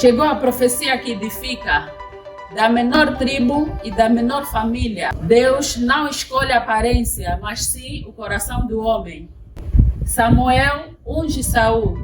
Chegou a profecia que edifica. Da menor tribo e da menor família, Deus não escolhe a aparência, mas sim o coração do homem. Samuel unge Saul.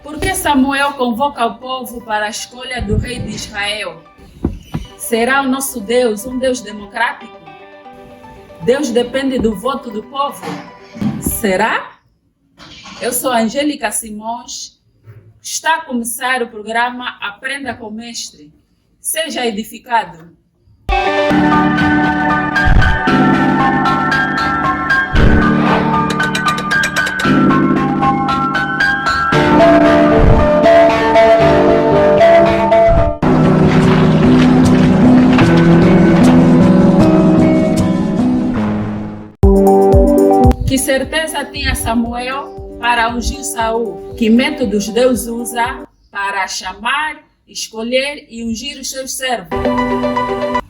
Por que Samuel convoca o povo para a escolha do rei de Israel? Será o nosso Deus um Deus democrático? Deus depende do voto do povo? Será? Eu sou Angélica Simões. Está a começar o programa Aprenda com o Mestre. Seja edificado. Que certeza tinha Samuel para ungir Saul? Que métodos Deus usa para chamar, escolher e ungir os seus servos?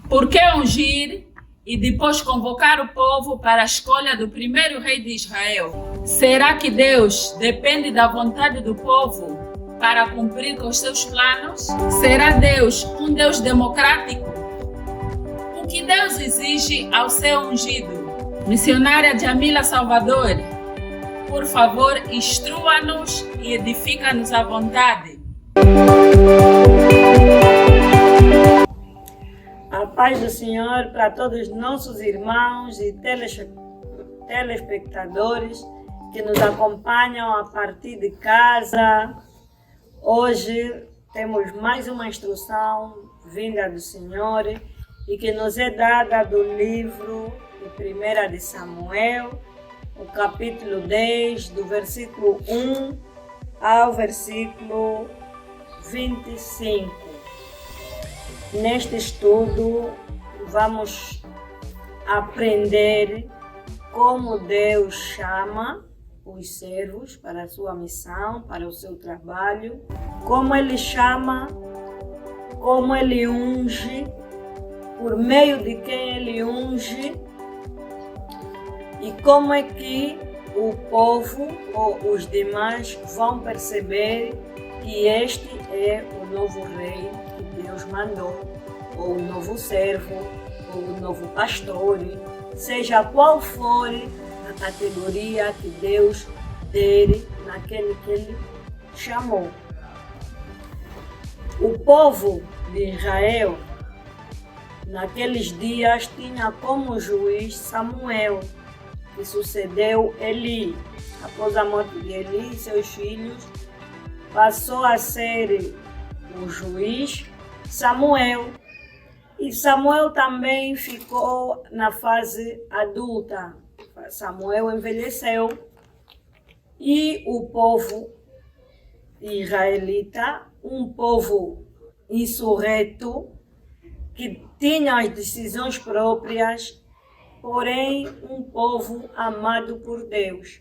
Por que ungir e depois convocar o povo para a escolha do primeiro rei de Israel? Será que Deus depende da vontade do povo para cumprir com os seus planos? Será Deus um Deus democrático? O que Deus exige ao seu ungido? Missionária Jamila Salvador, por favor, instrua-nos e edifica-nos à vontade. A paz do Senhor para todos os nossos irmãos e telespectadores que nos acompanham a partir de casa. Hoje temos mais uma instrução vinda do Senhor e que nos é dada do livro de 1 de Samuel, o capítulo 10, do versículo 1 ao versículo 25. Neste estudo, vamos aprender como Deus chama os servos para a sua missão, para o seu trabalho, como Ele chama, como Ele unge, por meio de quem Ele unge, e como é que o povo ou os demais vão perceber que este é o novo rei que Deus mandou, ou o novo servo, ou o novo pastor, seja qual for a categoria que Deus der naquele que Ele chamou. O povo de Israel, naqueles dias, tinha como juiz Samuel, que sucedeu Eli. Após a morte de Eli e seus filhos, passou a ser o juiz Samuel. E Samuel também ficou na fase adulta. Samuel envelheceu e o povo israelita, um povo insurreto, que tinha as decisões próprias, porém um povo amado por Deus.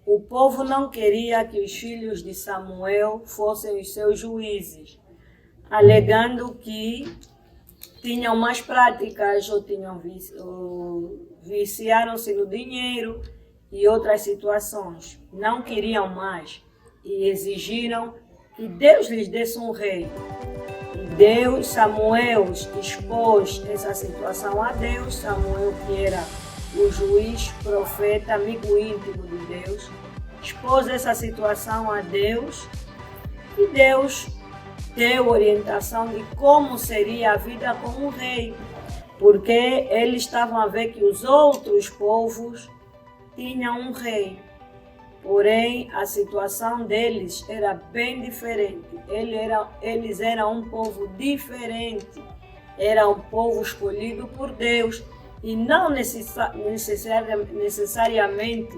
O povo não queria que os filhos de Samuel fossem os seus juízes, alegando que tinham más práticas ou viciaram-se no dinheiro e outras situações. Não queriam mais e exigiram que Deus lhes desse um rei. Samuel expôs essa situação a Deus. Samuel, que era o juiz, profeta, amigo íntimo de Deus, expôs essa situação a Deus e Deus deu orientação de como seria a vida como rei, porque eles estavam a ver que os outros povos tinham um rei. Porém, a situação deles era bem diferente. Eles eram um povo diferente. Era um povo escolhido por Deus e não necessariamente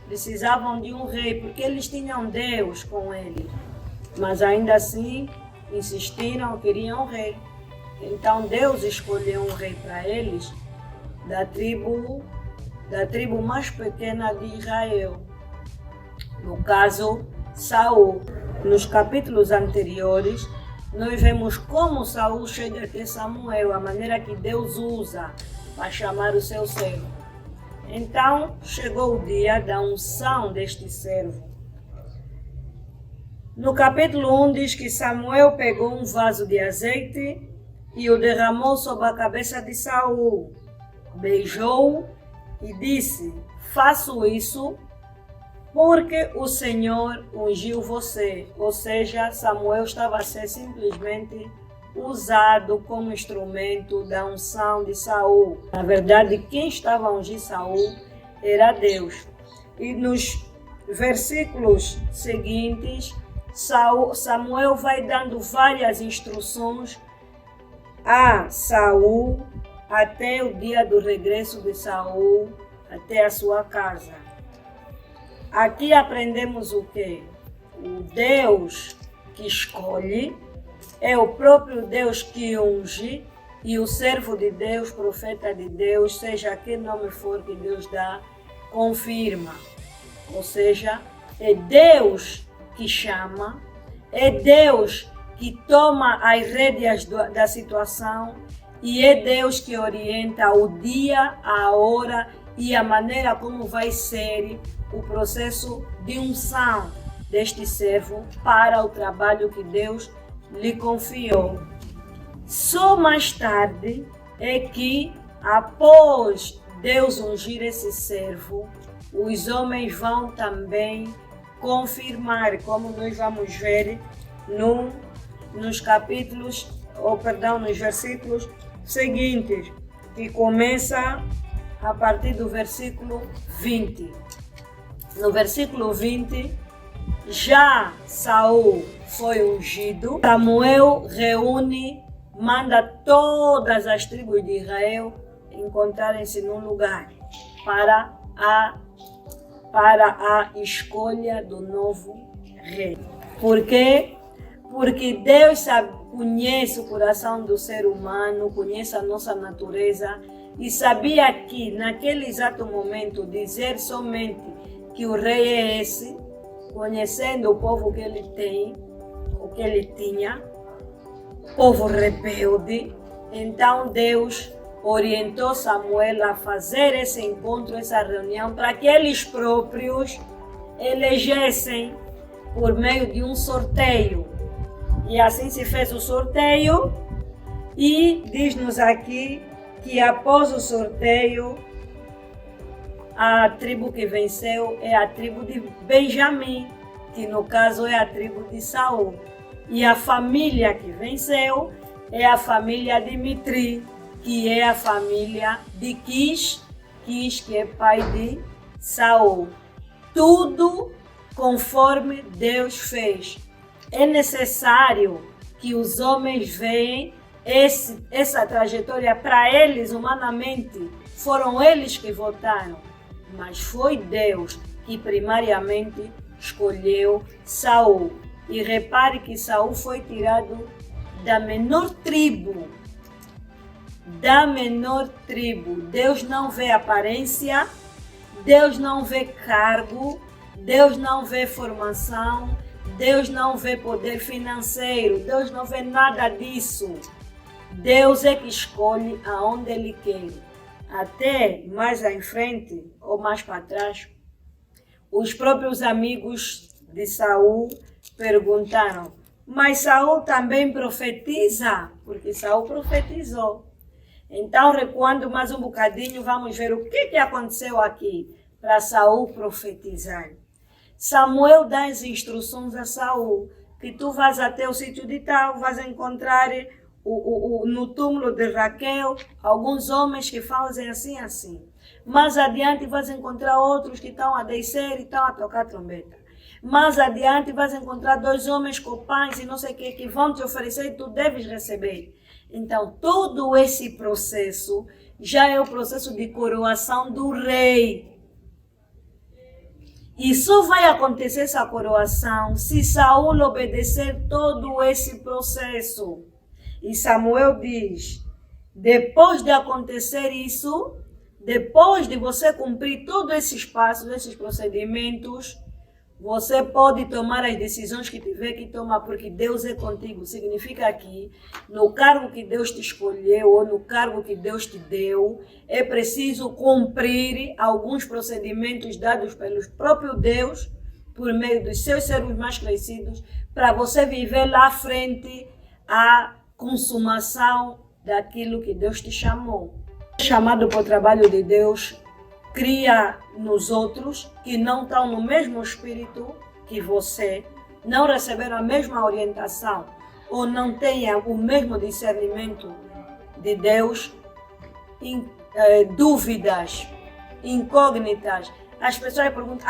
precisavam de um rei, porque eles tinham Deus com eles. Mas ainda assim, insistiram, queriam um rei. Então Deus escolheu um rei para eles da tribo mais pequena de Israel. No caso, Saul. Nos capítulos anteriores, nós vemos como Saul chega até Samuel, a maneira que Deus usa para chamar o seu servo. Então, chegou o dia da unção deste servo. No capítulo 1 diz que Samuel pegou um vaso de azeite e o derramou sobre a cabeça de Saul. Beijou-o e disse: faço isso porque o Senhor ungiu você. Ou seja, Samuel estava a ser simplesmente usado como instrumento da unção de Saul. Na verdade, quem estava a ungir Saul era Deus. E nos versículos seguintes, Samuel vai dando várias instruções a Saul até o dia do regresso de Saul até a sua casa. Aqui aprendemos o quê? O Deus que escolhe é o próprio Deus que unge, e o servo de Deus, profeta de Deus, seja que nome for que Deus dá, confirma. Ou seja, é Deus que chama, é Deus que toma as rédeas da situação e é Deus que orienta o dia, a hora e a maneira como vai ser o processo de unção deste servo para o trabalho que Deus lhe confiou. Só mais tarde é que, após Deus ungir esse servo, os homens vão também confirmar, como nós vamos ver nos versículos seguintes, que começa a partir do versículo 20. No versículo 20, já Saul foi ungido. Samuel manda todas as tribos de Israel encontrarem-se num lugar para a escolha do novo rei. Por quê? Porque Deus conhece o coração do ser humano, conhece a nossa natureza e sabia que naquele exato momento dizer somente que o rei é esse, conhecendo o povo que ele tem, o que ele tinha, povo rebelde, então Deus orientou Samuel a fazer esse encontro, essa reunião, para que eles próprios elegessem por meio de um sorteio. E assim se fez o sorteio e diz-nos aqui que após o sorteio, a tribo que venceu é a tribo de Benjamim, que no caso é a tribo de Saul. E a família que venceu é a família de Mitri, que é a família de Quis, que é pai de Saul. Tudo conforme Deus fez. É necessário que os homens vejam essa trajetória para eles, humanamente. Foram eles que votaram, mas foi Deus que primariamente escolheu Saul. E repare que Saul foi tirado da menor tribo. Deus não vê aparência, Deus não vê cargo, Deus não vê formação, Deus não vê poder financeiro, Deus não vê nada disso. Deus é que escolhe aonde Ele quer. Até mais à frente, ou mais para trás, os próprios amigos de Saul perguntaram: mas Saul também profetiza? Porque Saul profetizou. Então, recuando mais um bocadinho, vamos ver o que aconteceu aqui para Saul profetizar. Samuel dá as instruções a Saul, que tu vais até o sítio de tal, vais encontrar no túmulo de Raquel alguns homens que fazem assim. Mais adiante vais encontrar outros que estão a descer e estão a tocar trombeta. Mais adiante vais encontrar 2 homens com pães e não sei o que vão te oferecer e tu deves receber. Então, todo esse processo já é o processo de coroação do rei. E só vai acontecer essa coroação se Saul obedecer todo esse processo. E Samuel diz: depois de acontecer isso, depois de você cumprir todos esses passos, esses procedimentos, você pode tomar as decisões que tiver que tomar, porque Deus é contigo. Significa que no cargo que Deus te escolheu ou no cargo que Deus te deu, é preciso cumprir alguns procedimentos dados pelo próprio Deus, por meio dos seus servos mais crescidos, para você viver lá à frente a consumação daquilo que Deus te chamou. Chamado para o trabalho de Deus, cria nos outros que não estão no mesmo espírito que você, não receberam a mesma orientação ou não tenham o mesmo discernimento de Deus, dúvidas, incógnitas. As pessoas perguntam,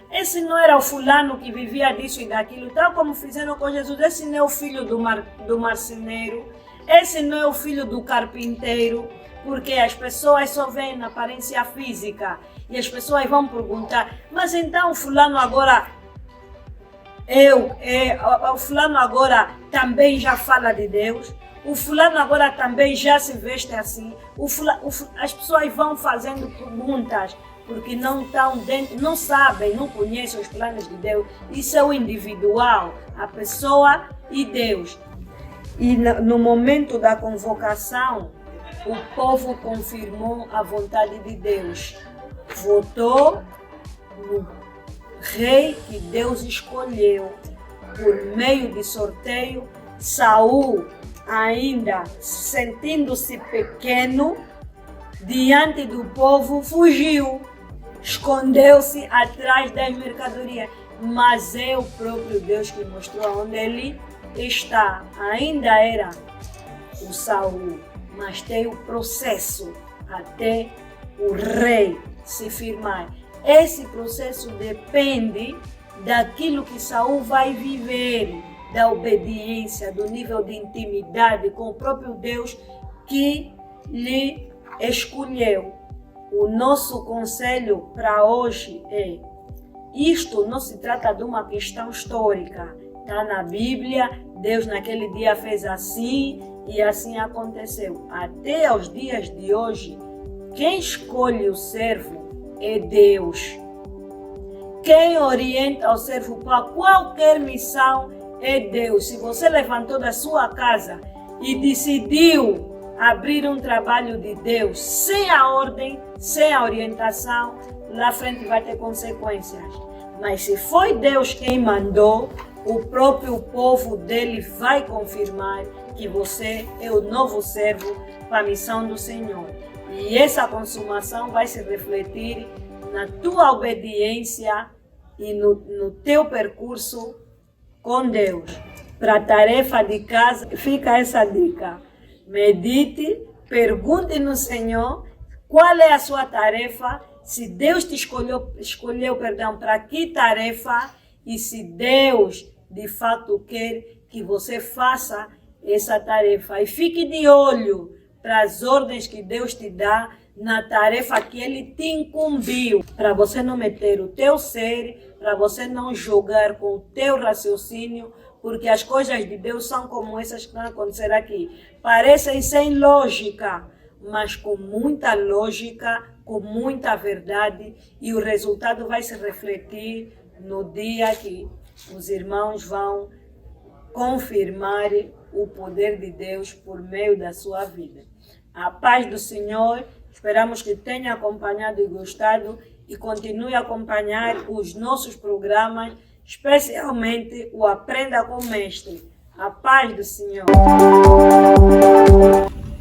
esse não era o fulano que vivia disso e daquilo, tal como fizeram com Jesus, esse não é o filho do marceneiro, esse não é o filho do carpinteiro, porque as pessoas só veem na aparência física e as pessoas vão perguntar, mas então o fulano agora, o fulano agora também já fala de Deus, o fulano agora também já se veste assim, as pessoas vão fazendo perguntas, porque não estão dentro, não sabem, não conhecem os planos de Deus. Isso é o individual, a pessoa e Deus. E no momento da convocação, o povo confirmou a vontade de Deus. Votou no rei que Deus escolheu por meio de sorteio. Saul, ainda sentindo-se pequeno diante do povo, fugiu. Escondeu-se atrás das mercadorias, mas é o próprio Deus que mostrou onde ele está. Ainda era o Saul, mas tem o processo até o rei se firmar. Esse processo depende daquilo que Saul vai viver, da obediência, do nível de intimidade com o próprio Deus que lhe escolheu. O nosso conselho para hoje é: isto não se trata de uma questão histórica. Está na Bíblia, Deus naquele dia fez assim e assim aconteceu. Até aos dias de hoje, quem escolhe o servo é Deus. Quem orienta o servo para qualquer missão é Deus. Se você levantou da sua casa e decidiu abrir um trabalho de Deus sem a ordem, sem a orientação, lá frente vai ter consequências. Mas se foi Deus quem mandou, o próprio povo dele vai confirmar que você é o novo servo para a missão do Senhor. E essa consumação vai se refletir na tua obediência e no teu percurso com Deus. Para a tarefa de casa, fica essa dica. Medite, pergunte no Senhor qual é a sua tarefa, se Deus te escolheu para que tarefa e se Deus de fato quer que você faça essa tarefa. E fique de olho para as ordens que Deus te dá na tarefa que Ele te incumbiu, para você não meter o teu ser, para você não jogar com o teu raciocínio, porque as coisas de Deus são como essas que vão acontecer aqui. Parecem sem lógica, mas com muita lógica, com muita verdade, e o resultado vai se refletir no dia que os irmãos vão confirmar o poder de Deus por meio da sua vida. A paz do Senhor, esperamos que tenha acompanhado e gostado e continue a acompanhar os nossos programas, especialmente o Aprenda com o Mestre. A paz do Senhor.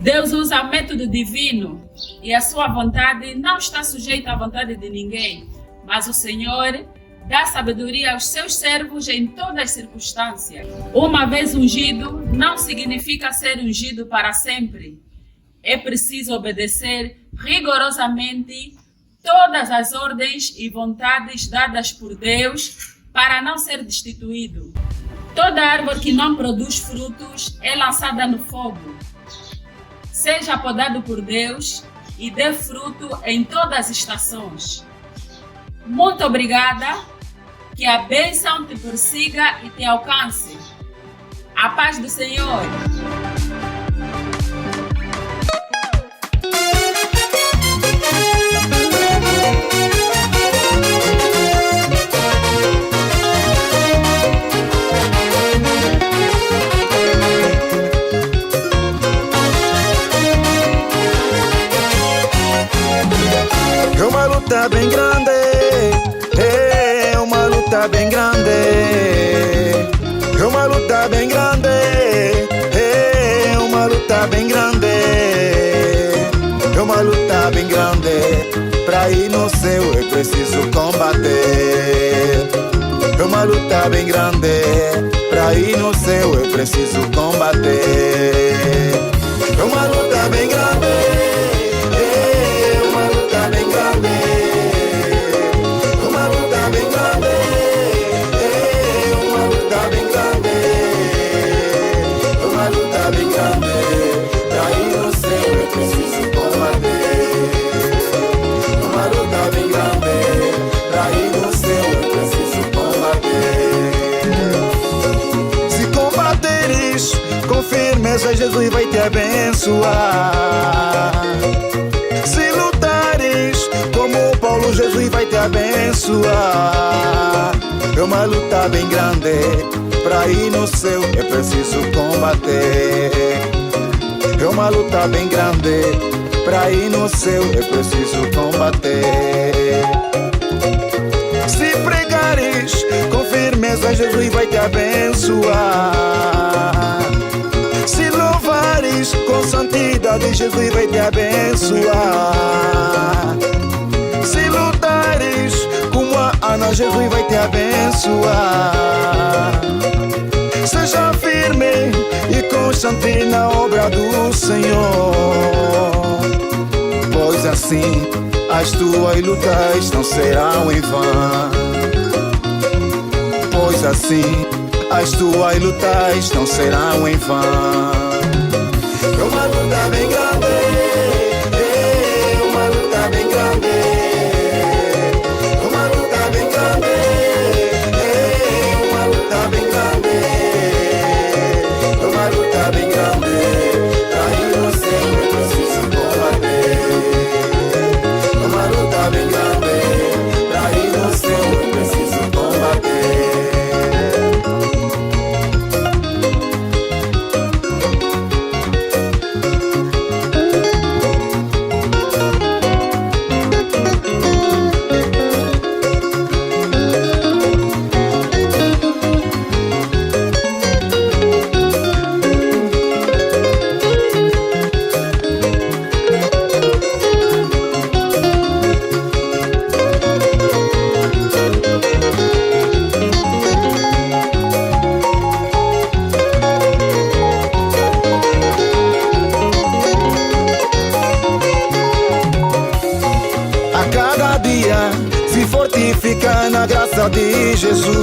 Deus usa método divino e a sua vontade não está sujeita à vontade de ninguém, mas o Senhor dá sabedoria aos seus servos em todas as circunstâncias. Uma vez ungido, não significa ser ungido para sempre. É preciso obedecer rigorosamente todas as ordens e vontades dadas por Deus para não ser destituído. Toda árvore que não produz frutos é lançada no fogo. Seja podado por Deus e dê fruto em todas as estações. Muito obrigada, que a bênção te persiga e te alcance. A paz do Senhor. É uma luta bem grande, é uma luta luta bem grande, é uma luta bem grande, é uma luta bem grande, é uma luta bem grande. Pra ir no céu é preciso combater. É uma luta bem grande. Pra ir no céu é preciso combater. É uma luta bem grande. É uma luta bem grande. É uma luta bem grande. É uma luta bem grande. É uma luta bem grande. Pra ir no céu é preciso combater. Uma luta bem grande. Pra ir no céu é preciso combater. Se combateres com firmeza, Jesus vai te abençoar. Se lutares como Paulo, Jesus vai te abençoar. É uma luta bem grande. Pra ir no céu é preciso combater. É uma luta bem grande. Pra ir no céu é preciso combater. Se pregares com firmeza, Jesus vai te abençoar. Se louvares com santidade, Jesus vai te abençoar. Se lutares como a Ana, Jesus vai te abençoar. Seja firme e constante na obra do Senhor, pois assim as tuas lutas não serão em vão. Pois assim as tuas lutas não serão em vão. É uma luta bem grande. É uma luta bem grande. É uma luta bem grande. É uma luta bem grande. É uma luta bem grande. Pra ir no céu é preciso combater. É uma luta bem grande. Pra ir no céu é preciso combater. Fica na graça de Jesus.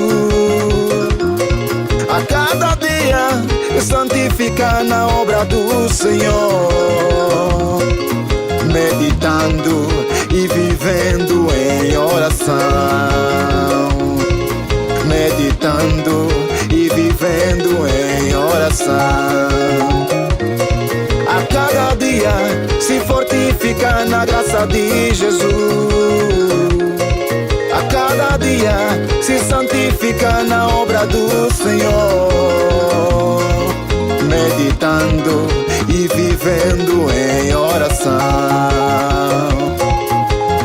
A cada dia santifica na obra do Senhor, meditando e vivendo em oração. Meditando e vivendo em oração. A cada dia se fortifica na graça de Jesus. A cada dia se santifica na obra do Senhor, meditando e vivendo em oração.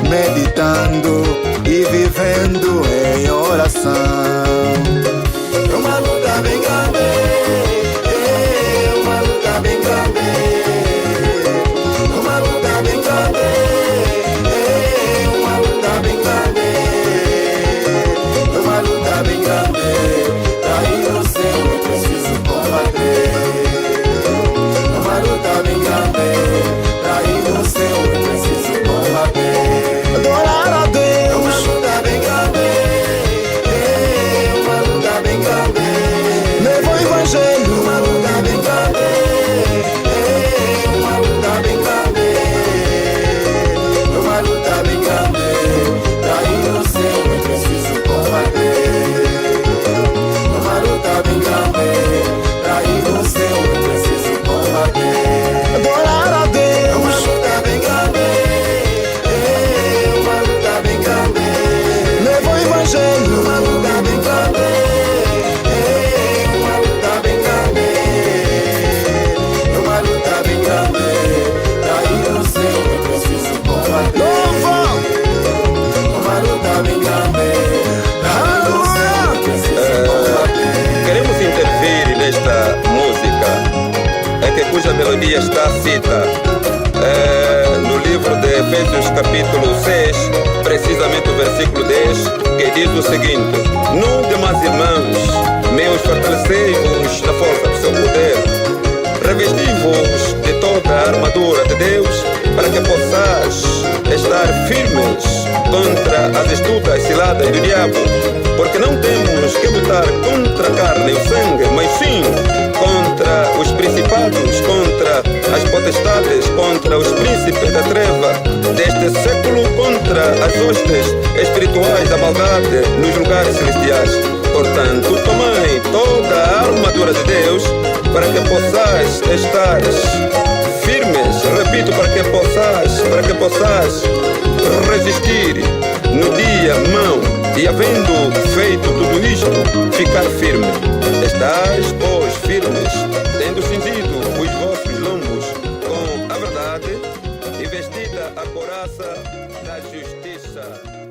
Meditando e vivendo em oração. É uma luta bem grande. É uma luta bem grande. É uma luta bem grande. É uma luta bem grande. Uma luta bem grande. Pra ir no céu é preciso combater. Uma luta bem grande. cuja melodia está cita no livro de Efésios capítulo 6, precisamente o versículo 10, que diz o seguinte: No demais, irmãos, meus, fortalecei-vos na força do seu poder, revesti-vos de toda a armadura de Deus, para que possais estar firmes contra as astutas ciladas do diabo, porque não temos que lutar contra a carne e o sangue, mas sim contra os principados, contra as potestades, contra os príncipes da treva deste século, contra as hostes espirituais da maldade nos lugares celestiais. Portanto, tomai toda a armadura de Deus para que possais estar firmes, repito, para que possais resistir no dia mau e, havendo feito tudo isto, ficar firme. Estais, pois, firmes, tendo cingido os vossos lombos com a verdade e vestida a couraça da justiça.